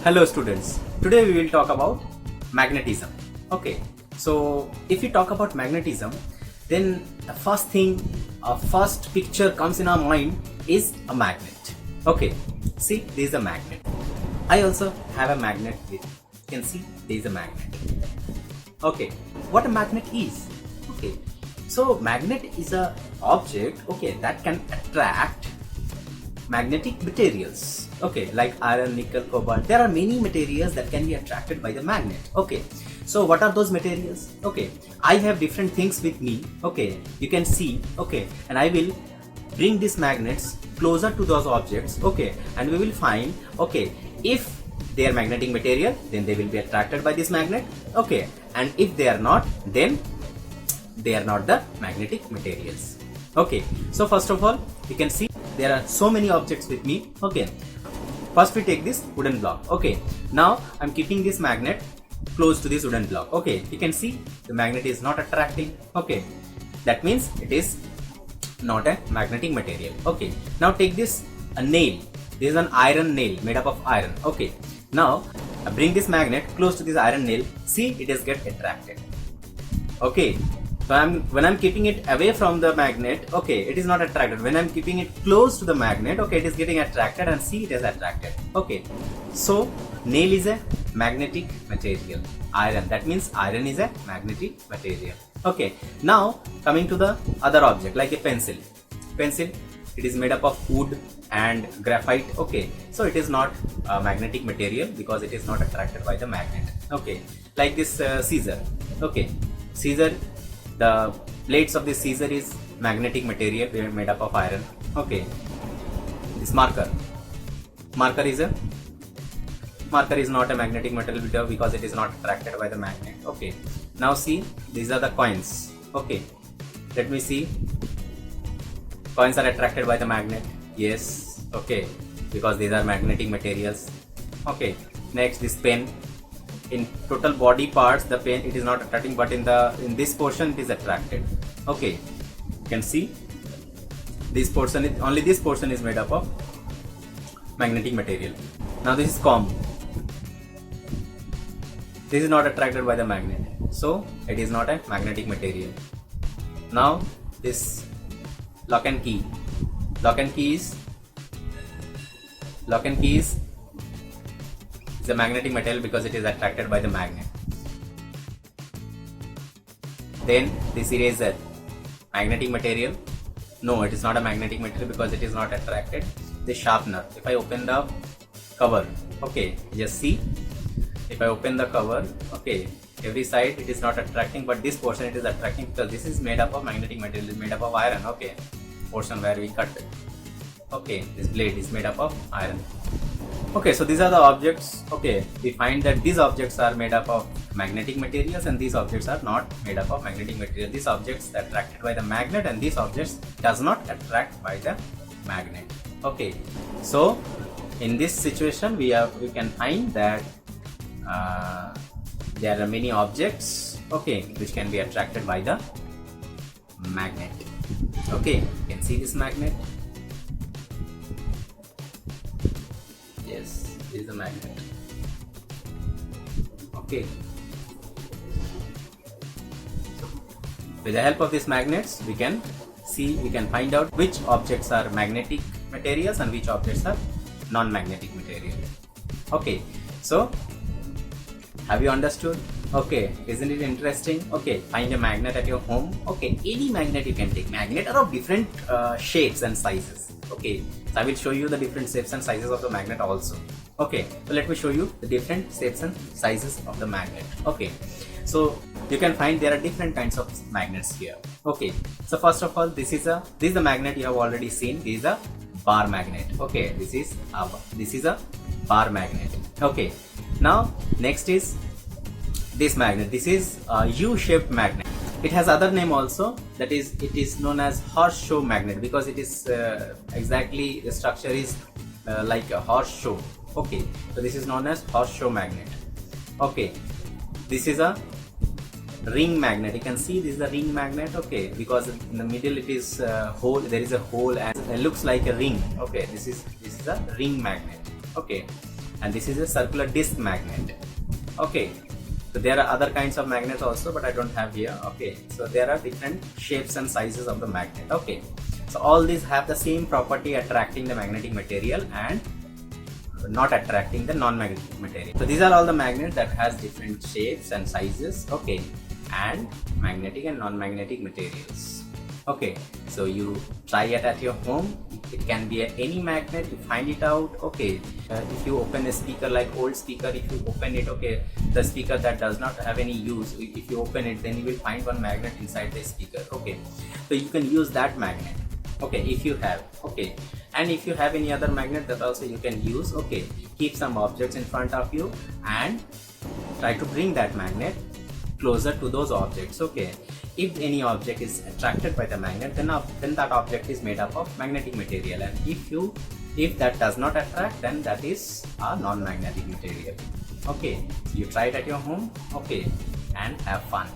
Hello students, today we will talk about magnetism. Okay, so if we talk about magnetism, then the first thing, first picture comes in our mind is a magnet. Okay, see, there is a magnet. I also have a magnet with, you can see there is a magnet. Okay, what a magnet is? Okay, so magnet is a object, okay, that can attract magnetic materials, okay, like iron, nickel, cobalt. There are many materials that can be attracted by the magnet. Okay, so what are those materials? Okay, I have different things with me. Okay, you can see. Okay, and I will bring these magnets closer to those objects. Okay, and we will find, okay, if they are magnetic material, then they will be attracted by this magnet. Okay, and if they are not, then they are not the magnetic materials. Okay, so first of all, you can see there are so many objects with me. Okay, first we take this wooden block. Okay, now I'm keeping this magnet close to this wooden block. Okay, you can see the magnet is not attracting. Okay, that means it is not a magnetic material. Okay, now take this a nail. This is an iron nail made up of iron. Okay, now I bring this magnet close to this iron nail. See, it is get attracted. Okay, so when I'm keeping it away from the magnet, okay, it is not attracted. When I'm keeping it close to the magnet, okay, it is getting attracted, and see, it is attracted. Okay, so nail is a magnetic material. Iron, that means iron is a magnetic material. Okay, now coming to the other object like a pencil. Pencil, it is made up of wood and graphite. Okay, so it is not a magnetic material because it is not attracted by the magnet. Okay, like this scissor. Okay, scissor, the blades of this scissor is magnetic material. They are made up of iron. Okay, this marker is not a magnetic material because it is not attracted by the magnet. Okay, now see, these are the coins. Okay, let me see. Coins are attracted by the magnet. Yes. Okay, because these are magnetic materials. Okay, next this pen. In total body parts, the pen, it is not attracting, but in this portion it is attracted. Okay, you can see this portion is only this portion is made up of magnetic material. Now this is comb. This is not attracted by the magnet, so it is not a magnetic material. Now this lock and key. Lock and key is a magnetic material because it is attracted by the magnet. Then this eraser, magnetic material. No, it is not a magnetic material because it is not attracted. This sharpener, if I open the cover, okay, just see, if I open the cover, okay, every side it is not attracting, but this portion it is attracting because this is made up of magnetic material, is made up of iron. Okay, portion where we cut. Okay, this blade is made up of iron. Okay, so these are the objects. Okay, we find that these objects are made up of magnetic materials and these objects are not made up of magnetic material. These objects are attracted by the magnet and these objects does not attract by the magnet. Okay, so in this situation we can find that there are many objects, okay, which can be attracted by the magnet. Okay, you can see this magnet. Yes, this is a magnet. Okay, with the help of these magnets we can find out which objects are magnetic materials and which objects are non-magnetic material. Okay, so have you understood? Okay, isn't it interesting? Okay, find a magnet at your home. Okay, any magnet you can take. Magnet are of different shapes and sizes. Okay, so I will show you the different shapes and sizes of the magnet also. Okay, so let me show you the different shapes and sizes of the magnet. Okay, so you can find there are different kinds of magnets here. Okay, so first of all, this is the magnet you have already seen. This is a bar magnet. Okay, this is a bar magnet. Okay, now next is this magnet. This is a U-shaped magnet. It has other name also, that is, it is known as horseshoe magnet because it is exactly, the structure is like a horseshoe. Okay, so this is known as horseshoe magnet. Okay, this is a ring magnet. You can see this is a ring magnet. Okay, because in the middle it is hole, there is a hole and it looks like a ring. Okay, this is a ring magnet. Okay, and this is a circular disc magnet. Okay, so there are other kinds of magnets also, but I don't have here. Okay, so there are different shapes and sizes of the magnet. Okay, so all these have the same property, attracting the magnetic material and not attracting the non-magnetic material. So these are all the magnets that has different shapes and sizes. Okay, and magnetic and non-magnetic materials. Okay, so you try it at your home. It can be any magnet, you find it out. Okay, if you open a speaker, like old speaker, if you open it, okay, the speaker that does not have any use, if you open it, then you will find one magnet inside the speaker. Okay, so you can use that magnet. Okay, if you have. Okay, and if you have any other magnet, that also you can use. Okay, keep some objects in front of you and try to bring that magnet closer to those objects. Okay, if any object is attracted by the magnet, then that object is made up of magnetic material, and if that does not attract, then that is a non-magnetic material. Okay, you try it at your home. Okay, and have fun.